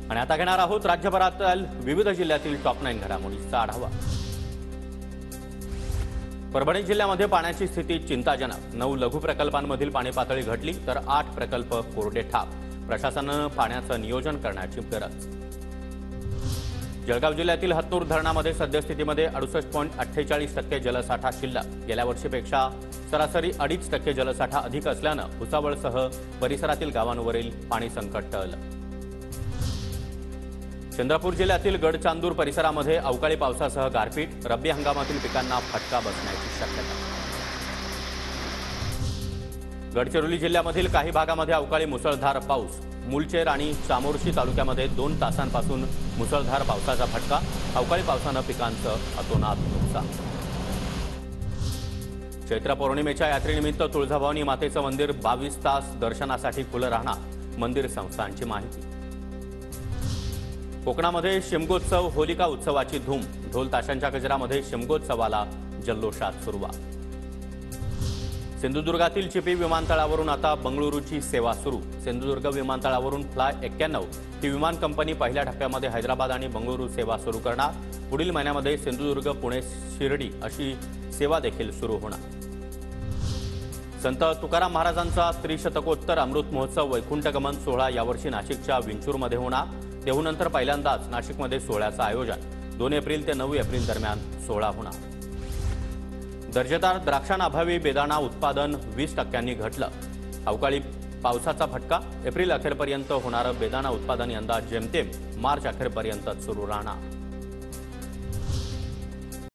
आणि आता घेणार आहोत राज्यभरातील विविध जिल्ह्यातील टॉप 9 घडामोडींचा आढावा। परभणी जिल्ह्यामध्ये पाण्याची स्थिती चिंताजनक। 9 लघु प्रकल्पांमधील पाणी पातळी घटली तर 8 प्रकल्प कोरडे ठाक। प्रशासनाने पाण्याचं नियोजन करण्याची गरज। जळगाव जिल्ह्यातील हतनूर धरणामध्ये सद्यस्थितीमध्ये 68.48% जलसाठा शिल्लक। गेल्या वर्षीपेक्षा सरासरी 2.5% जलसाठा अधिक असल्यानं भुसावळसह परिसरातील गावांवरील पाणी संकट टळलं। चंद्रपूर जिल्ह्यातील गडचांदूर परिसरामध्ये अवकाळी पावसासह गारपीट। रब्बी हंगामातील पिकांना फटका बसण्याची शक्यता। गडचिरोली जिल्ह्यामधील काही भागामध्ये अवकाळी मुसळधार पाऊस। मुलचेर आणि चामोर्शी तालुक्यामध्ये 2 तासांपासून मुसळधार पावसाचा फटका। अवकाळी पावसानं पिकांचं अतोनात नुकसान। चैत्र पौर्णिमेच्या यात्रेनिमित्त तुळजाभवानी मातेचं मंदिर 22 तास दर्शनासाठी खुलं राहणार। मंदिर संस्थांची माहिती। कोकणामध्ये शिमगोत्सव होलिका उत्सवाची धूम। ढोल ताशांच्या गजरामध्ये शिमगोत्सवाला जल्लोषात सुरुवात। सिंधुदुर्गातील चिपी विमानतळावरून आता बंगळुरूची सेवा सुरू। सिंधुदुर्ग विमानतळावरून फ्लाय 91 ही विमान कंपनी पहिल्या टप्प्यामध्ये हैदराबाद आणि बंगळुरू सेवा सुरू करणार। पुढील महिन्यामध्ये सिंधुदुर्ग पुणे शिर्डी अशी सेवा देखील सुरू होणार। संत तुकाराम महाराजांचा त्रिशतकोत्तर अमृत महोत्सव वैकुंठगमन सोहळा यावर्षी नाशिकच्या विंचूरमध्ये होणार। देहूनंतर पहिल्यांदाच नाशिकमध्ये सोहळ्याचं आयोजन। 2 एप्रिल ते 9 एप्रिल दरम्यान सोहळा होणार। दर्जेदार द्राक्षांअभावी बेदाणा उत्पादन 20% घटलं। अवकाळी पावसाचा फटका। एप्रिल अखेरपर्यंत होणारं बेदाणा उत्पादन यंदा जेमतेम मार्च अखेरपर्यंत सुरू राहणार।